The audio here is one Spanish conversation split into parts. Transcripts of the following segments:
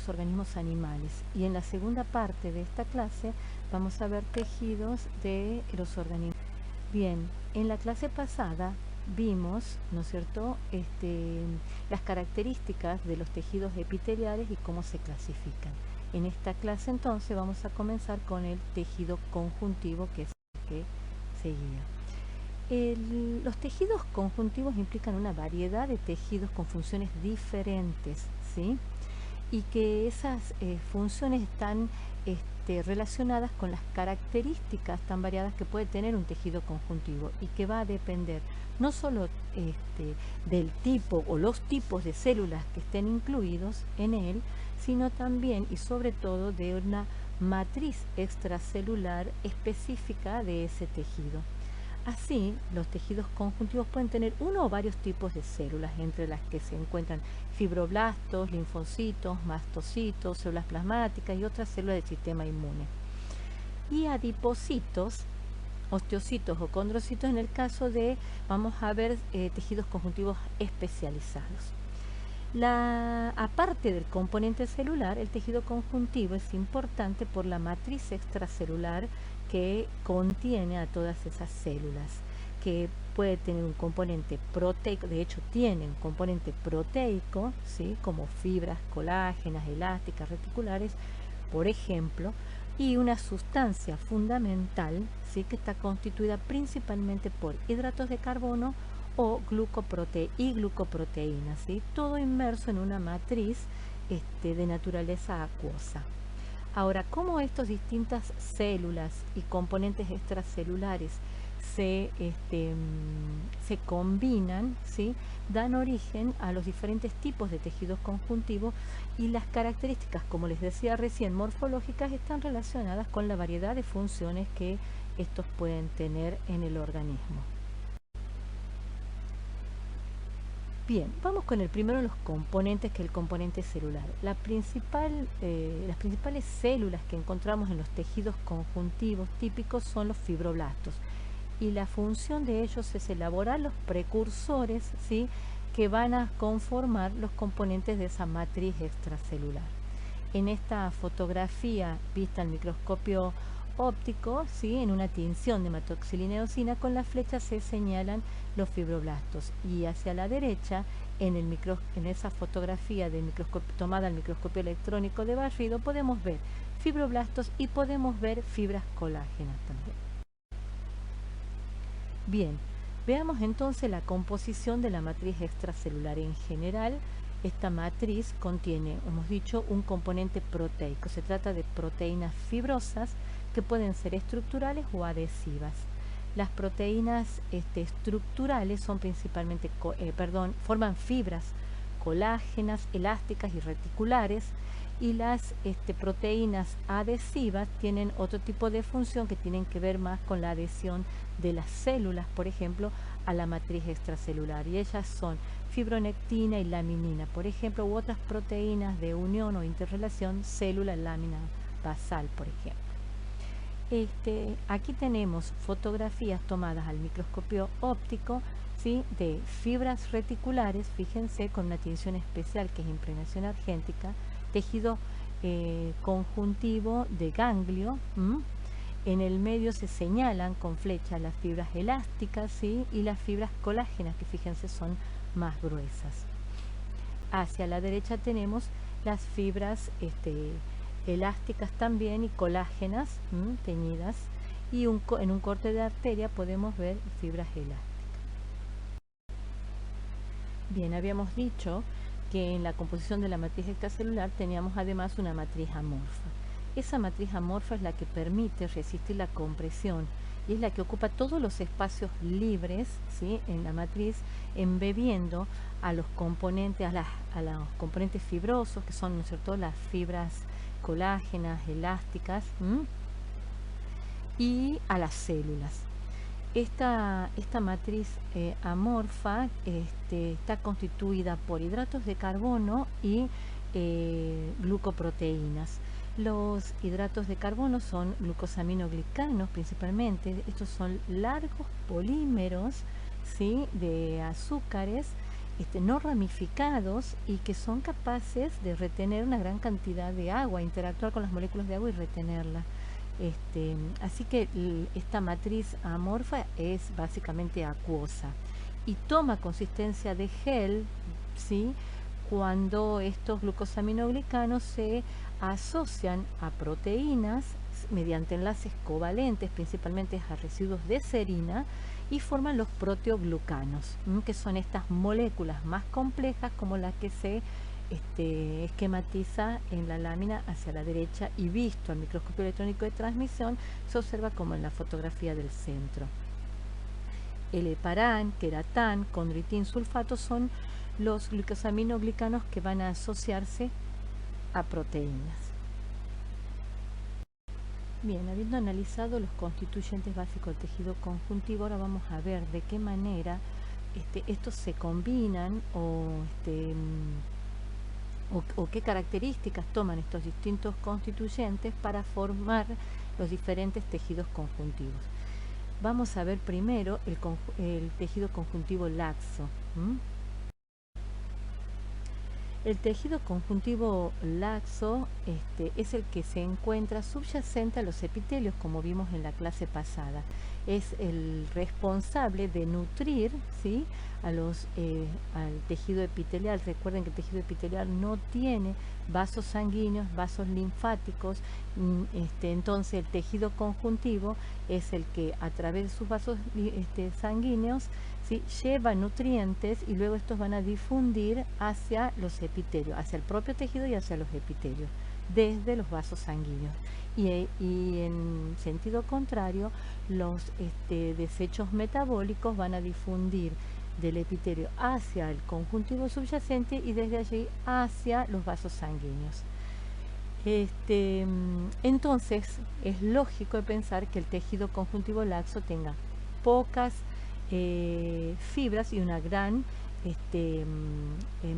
los organismos animales. Y en la segunda parte de esta clase vamos a ver tejidos de los organismos. Bien, en la clase pasada vimos, ¿no es cierto?, las características de los tejidos epiteliales y cómo se clasifican. En esta clase entonces vamos a comenzar con el tejido conjuntivo, que es el que seguía. Los tejidos conjuntivos implican una variedad de tejidos con funciones diferentes, ¿sí? Y que esas funciones están relacionadas con las características tan variadas que puede tener un tejido conjuntivo y que va a depender no solo del tipo o los tipos de células que estén incluidos en él, sino también y sobre todo de una matriz extracelular específica de ese tejido. Así, los tejidos conjuntivos pueden tener uno o varios tipos de células, entre las que se encuentran fibroblastos, linfocitos, mastocitos, células plasmáticas y otras células del sistema inmune. Y adipocitos, osteocitos o condrocitos en el caso de, vamos a ver, tejidos conjuntivos especializados. Aparte del componente celular, el tejido conjuntivo es importante por la matriz extracelular que contiene a todas esas células, que puede tener un componente proteico, de hecho tiene un componente proteico, ¿sí?, como fibras colágenas, elásticas, reticulares, por ejemplo, y una sustancia fundamental, ¿sí?, que está constituida principalmente por hidratos de carbono o glucoproteínas, ¿sí?, todo inmerso en una matriz de naturaleza acuosa. Ahora, ¿cómo estas distintas células y componentes extracelulares se combinan, ¿sí?, dan origen a los diferentes tipos de tejidos conjuntivos, y las características, como les decía recién, morfológicas, están relacionadas con la variedad de funciones que estos pueden tener en el organismo? Bien, vamos con el primero de los componentes, que es el componente celular. Las principales células que encontramos en los tejidos conjuntivos típicos son los fibroblastos, y la función de ellos es elaborar los precursores, ¿sí?, que van a conformar los componentes de esa matriz extracelular. En esta fotografía vista al microscopio óptico, ¿sí?, en una tinción de hematoxilineosina, con la flecha se señalan los fibroblastos, y hacia la derecha, en esa fotografía tomada al microscopio electrónico de barrido, podemos ver fibroblastos y podemos ver fibras colágenas también. Bien, veamos entonces la composición de la matriz extracelular. En general, esta matriz contiene, hemos dicho, un componente proteico. Se trata de proteínas fibrosas que pueden ser estructurales o adhesivas. Las proteínas estructurales son principalmente, forman fibras colágenas, elásticas y reticulares, y las proteínas adhesivas tienen otro tipo de función que tienen que ver más con la adhesión de las células, por ejemplo, a la matriz extracelular, y ellas son fibronectina y laminina, por ejemplo, u otras proteínas de unión o interrelación célula-lámina basal, por ejemplo. Aquí tenemos fotografías tomadas al microscopio óptico, ¿sí?, de fibras reticulares, fíjense, con una tinción especial que es impregnación argéntica, tejido conjuntivo de ganglio. En el medio se señalan con flecha las fibras elásticas, ¿sí?, y las fibras colágenas, que fíjense son más gruesas. Hacia la derecha tenemos las fibras elásticas también y colágenas, teñidas, y en un corte de arteria podemos ver fibras elásticas. Bien, habíamos dicho que en la composición de la matriz extracelular teníamos además una matriz amorfa. Esa matriz amorfa es la que permite resistir la compresión y es la que ocupa todos los espacios libres, ¿sí?, en la matriz, embebiendo a los componentes, a los componentes fibrosos, que son, ¿no es cierto?, las fibras colágenas, elásticas, y a las células. Esta matriz amorfa está constituida por hidratos de carbono y glucoproteínas. Los hidratos de carbono son glucosaminoglicanos principalmente. Estos son largos polímeros, ¿sí?, de azúcares, no ramificados y que son capaces de retener una gran cantidad de agua, interactuar con las moléculas de agua y retenerla. Así que esta matriz amorfa es básicamente acuosa y toma consistencia de gel, ¿sí?, cuando estos glucosaminoglicanos se asocian a proteínas mediante enlaces covalentes, principalmente a residuos de serina, y forman los proteoglucanos, que son estas moléculas más complejas como las que se esquematiza en la lámina hacia la derecha, y visto al microscopio electrónico de transmisión se observa como en la fotografía del centro. El heparán, queratán, condritin, sulfato son los glucosaminoglicanos que van a asociarse a proteínas. Bien, habiendo analizado los constituyentes básicos del tejido conjuntivo, ahora vamos a ver de qué manera estos se combinan o qué características toman estos distintos constituyentes para formar los diferentes tejidos conjuntivos. Vamos a ver primero el tejido conjuntivo laxo. El tejido conjuntivo laxo es el que se encuentra subyacente a los epitelios, como vimos en la clase pasada. Es el responsable de nutrir, ¿sí?, al tejido epitelial. Recuerden que el tejido epitelial no tiene vasos sanguíneos, vasos linfáticos. Entonces el tejido conjuntivo es el que a través de sus vasos sanguíneos, ¿sí?, lleva nutrientes y luego estos van a difundir hacia los epitelios, hacia el propio tejido y hacia los epitelios, desde los vasos sanguíneos. Y en sentido contrario, los desechos metabólicos van a difundir del epitelio hacia el conjuntivo subyacente y desde allí hacia los vasos sanguíneos. Entonces es lógico de pensar que el tejido conjuntivo laxo tenga pocas fibras y una gran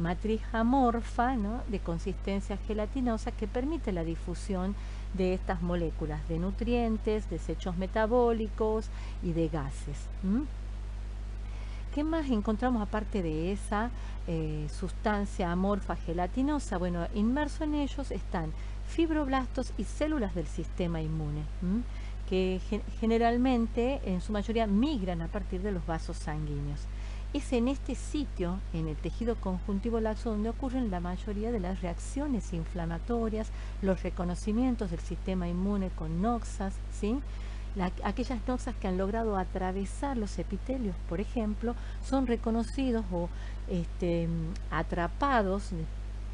matriz amorfa, ¿no?, de consistencia gelatinosa, que permite la difusión de estas moléculas de nutrientes, desechos metabólicos y de gases. ¿Qué más encontramos aparte de esa sustancia amorfa gelatinosa? Bueno, inmerso en ellos están fibroblastos y células del sistema inmune, que generalmente, en su mayoría, migran a partir de los vasos sanguíneos. Es en este sitio, en el tejido conjuntivo laxo, donde ocurren la mayoría de las reacciones inflamatorias, los reconocimientos del sistema inmune con noxas, ¿sí? Aquellas noxas que han logrado atravesar los epitelios, por ejemplo, son reconocidos o atrapados,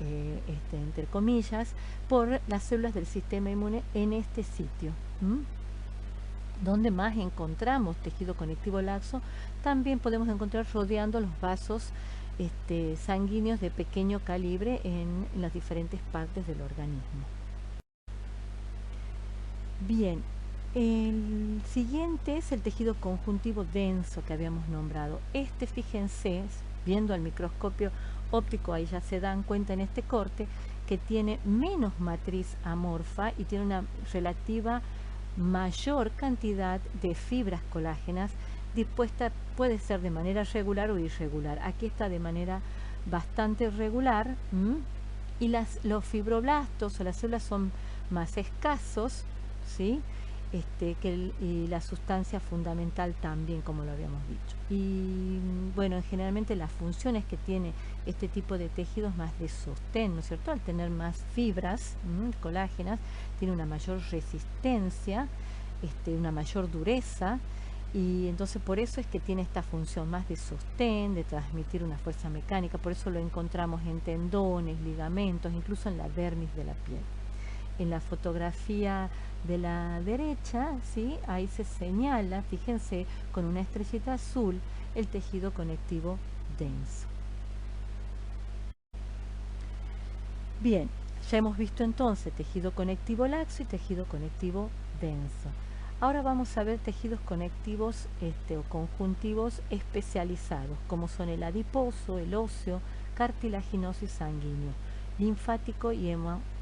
entre comillas, por las células del sistema inmune en este sitio. Donde más encontramos tejido conectivo laxo, también podemos encontrar rodeando los vasos sanguíneos de pequeño calibre en las diferentes partes del organismo. Bien, el siguiente es el tejido conjuntivo denso que habíamos nombrado. Fíjense, viendo al microscopio óptico, ahí ya se dan cuenta en este corte, que tiene menos matriz amorfa y tiene una relativa mayor cantidad de fibras colágenas dispuesta, puede ser de manera regular o irregular. Aquí está de manera bastante regular, y los fibroblastos o las células son más escasos, ¿sí?, y la sustancia fundamental también, como lo habíamos dicho. Y bueno, generalmente las funciones que tiene este tipo de tejidos más de sostén, ¿no es cierto? Al tener más fibras colágenas, tiene una mayor resistencia, una mayor dureza, y entonces por eso es que tiene esta función más de sostén, de transmitir una fuerza mecánica. Por eso lo encontramos en tendones, ligamentos, incluso en la dermis de la piel. En la fotografía de la derecha, ¿sí?, ahí se señala, fíjense, con una estrellita azul, el tejido conectivo denso. Bien, ya hemos visto entonces tejido conectivo laxo y tejido conectivo denso. Ahora vamos a ver tejidos conectivos o conjuntivos especializados, como son el adiposo, el óseo, cartilaginoso y sanguíneo, linfático y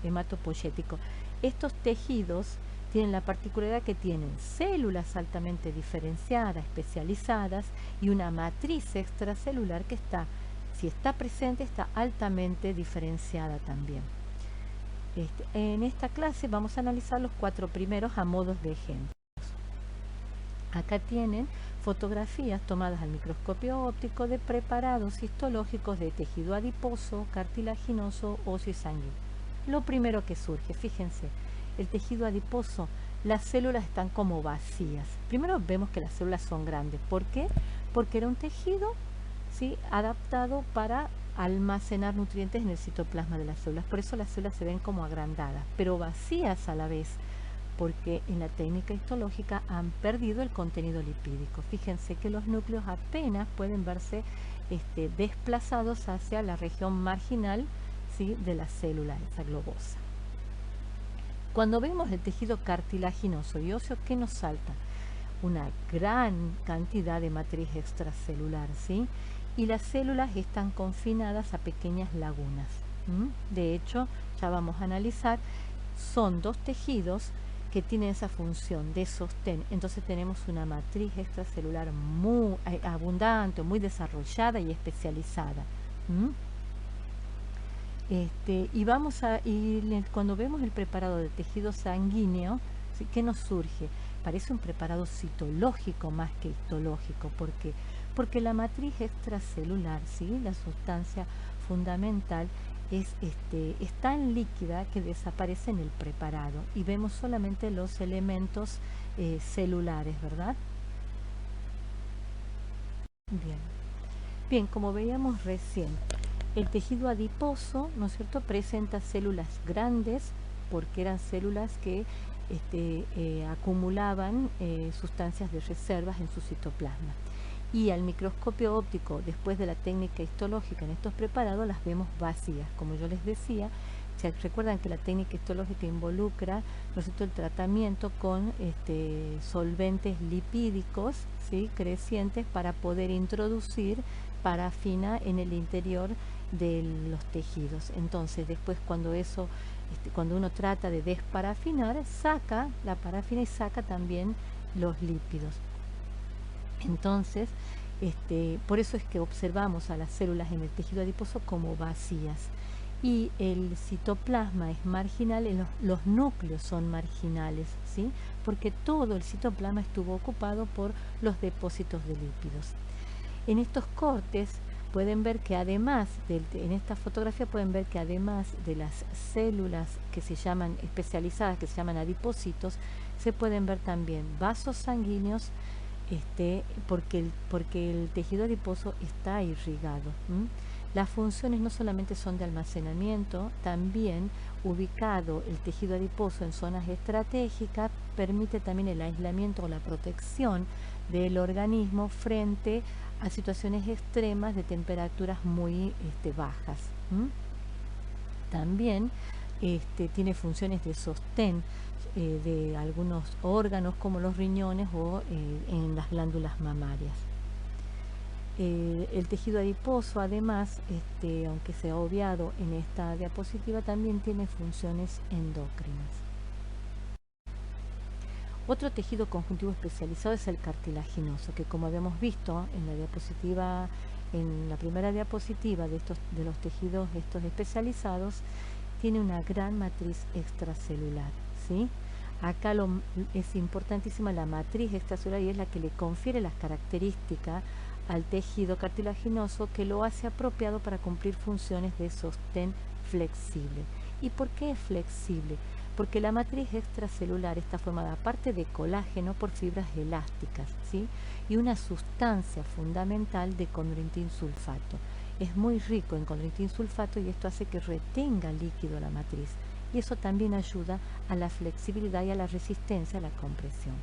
hematopoyético. Estos tejidos tienen la particularidad que tienen células altamente diferenciadas, especializadas, y una matriz extracelular que está si está presente, está altamente diferenciada también. En esta clase vamos a analizar los 4 primeros a modos de ejemplo. Acá tienen fotografías tomadas al microscopio óptico de preparados histológicos de tejido adiposo, cartilaginoso, óseo y sanguíneo. Lo primero que surge, fíjense, el tejido adiposo, las células están como vacías. Primero vemos que las células son grandes. ¿Por qué? Porque era un tejido, ¿sí?, adaptado para almacenar nutrientes en el citoplasma de las células. Por eso las células se ven como agrandadas, pero vacías a la vez, porque en la técnica histológica han perdido el contenido lipídico. Fíjense que los núcleos apenas pueden verse desplazados hacia la región marginal, ¿sí?, de la célula, esa globosa. Cuando vemos el tejido cartilaginoso y óseo, ¿qué nos salta? Una gran cantidad de matriz extracelular, ¿sí? Y las células están confinadas a pequeñas lagunas. De hecho, ya vamos a analizar, son 2 tejidos que tienen esa función de sostén. Entonces tenemos una matriz extracelular muy abundante, muy desarrollada y especializada. Cuando vemos el preparado de tejido sanguíneo, ¿sí?, ¿qué nos surge? Parece un preparado citológico más que histológico. ¿Por qué? Porque la matriz extracelular, ¿sí?, la sustancia fundamental, es tan líquida que desaparece en el preparado y vemos solamente los elementos celulares, ¿verdad? Bien, como veíamos recién, el tejido adiposo, ¿no es cierto?, presenta células grandes porque eran células que acumulaban sustancias de reservas en su citoplasma. Y al microscopio óptico, después de la técnica histológica en estos preparados, las vemos vacías. Como yo les decía, se recuerdan que la técnica histológica involucra, ¿no es cierto?, el tratamiento con solventes lipídicos, ¿sí?, crecientes, para poder introducir parafina en el interior de los tejidos. Entonces, después cuando uno trata de desparafinar, saca la parafina y saca también los lípidos. Entonces, por eso es que observamos a las células en el tejido adiposo como vacías. Y el citoplasma es marginal, los núcleos son marginales, ¿sí?, porque todo el citoplasma estuvo ocupado por los depósitos de lípidos. En estos cortes pueden ver que además, en esta fotografía pueden ver que además de las células que se llaman especializadas, que se llaman adipocitos, se pueden ver también vasos sanguíneos, porque el tejido adiposo está irrigado. Las funciones no solamente son de almacenamiento, también ubicado el tejido adiposo en zonas estratégicas, permite también el aislamiento o la protección del organismo frente a situaciones extremas de temperaturas muy bajas. También tiene funciones de sostén de algunos órganos como los riñones o en las glándulas mamarias. El tejido adiposo, además, aunque se ha obviado en esta diapositiva, también tiene funciones endocrinas. Otro tejido conjuntivo especializado es el cartilaginoso, que, como habíamos visto en la primera diapositiva de los tejidos estos especializados, tiene una gran matriz extracelular, ¿sí? Acá es importantísima la matriz extracelular y es la que le confiere las características al tejido cartilaginoso que lo hace apropiado para cumplir funciones de sostén flexible. ¿Y por qué es flexible? Porque la matriz extracelular está formada, aparte de colágeno, por fibras elásticas, ¿sí?, y una sustancia fundamental de condroitin sulfato. Es muy rico en condroitin sulfato y esto hace que retenga líquido la matriz. Y eso también ayuda a la flexibilidad y a la resistencia a la compresión.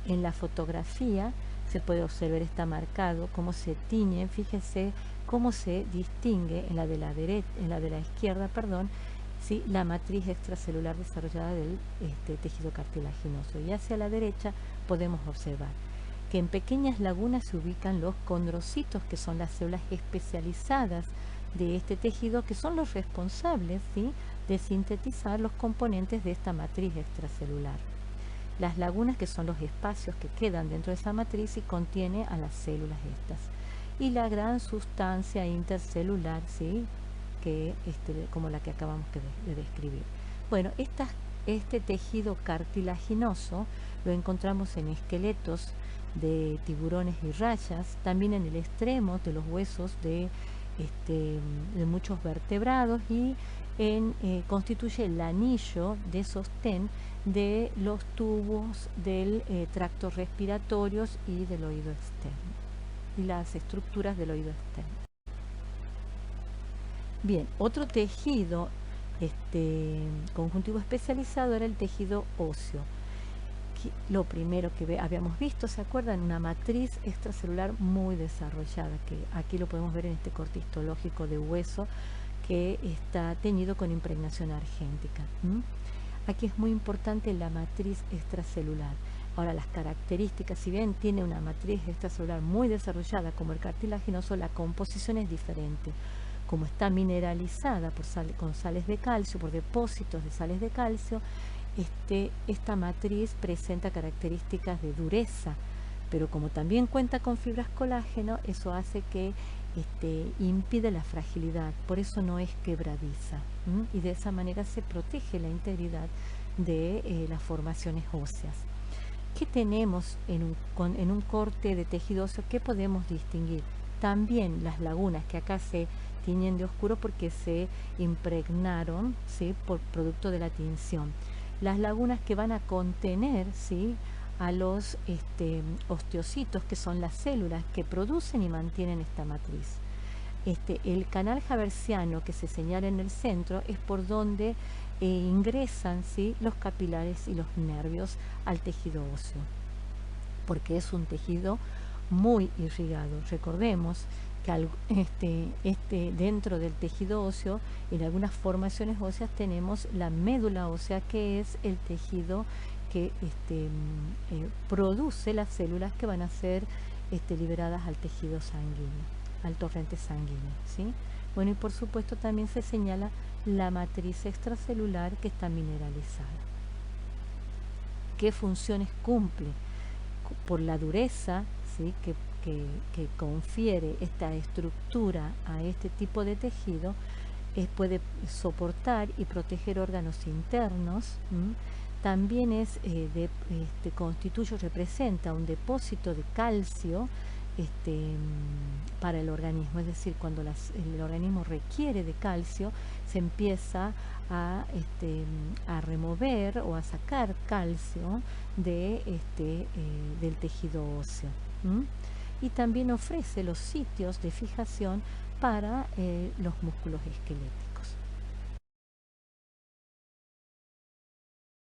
En la fotografía se puede observar, está marcado cómo se tiñe, fíjese cómo se distingue en la de la izquierda, ¿sí?, la matriz extracelular desarrollada del tejido cartilaginoso. Y hacia la derecha podemos observar que en pequeñas lagunas se ubican los condrocitos, que son las células especializadas de este tejido, que son los responsables, ¿sí?, de sintetizar los componentes de esta matriz extracelular. Las lagunas, que son los espacios que quedan dentro de esa matriz y contiene a las células estas. y la gran sustancia intercelular, ¿sí? Que, como la que acabamos de describir. Bueno, este tejido cartilaginoso lo encontramos en esqueletos de tiburones y rayas, también en el extremo de los huesos de muchos vertebrados y constituye el anillo de sostén de los tubos del tracto respiratorios y del oído externo y las estructuras del oído externo. Bien, otro tejido conjuntivo especializado era el tejido óseo. Lo primero que habíamos visto, ¿se acuerdan? Una matriz extracelular muy desarrollada, que aquí lo podemos ver en este corte histológico de hueso que está teñido con impregnación argéntica. Aquí es muy importante la matriz extracelular. Ahora, las características, si bien tiene una matriz extracelular muy desarrollada como el cartilaginoso, la composición es diferente. Como está mineralizada con sales de calcio, por depósitos de sales de calcio, esta matriz presenta características de dureza, pero como también cuenta con fibras colágeno, eso hace que impide la fragilidad, por eso no es quebradiza, y de esa manera se protege la integridad de las formaciones óseas. ¿Qué tenemos en un corte de tejido óseo? ¿Qué podemos distinguir? También las lagunas que acá se tiñen de oscuro porque se impregnaron, ¿sí?, por producto de la tinción. Las lagunas que van a contener, ¿sí?, a los osteocitos, que son las células que producen y mantienen esta matriz. El canal haversiano que se señala en el centro es por donde ingresan, ¿sí?, los capilares y los nervios al tejido óseo, porque es un tejido muy irrigado. Recordemos que dentro del tejido óseo, en algunas formaciones óseas tenemos la médula ósea, que es el tejido que produce las células que van a ser liberadas al tejido sanguíneo, al torrente sanguíneo, ¿sí? Bueno, y por supuesto también se señala la matriz extracelular que está mineralizada. ¿Qué funciones cumple? Por la dureza, ¿sí?, que confiere esta estructura a este tipo de tejido, puede soportar y proteger órganos internos. También representa un depósito de calcio para el organismo, es decir, cuando el organismo requiere de calcio, se empieza a remover o a sacar calcio del tejido óseo. Y también ofrece los sitios de fijación para los músculos esqueléticos.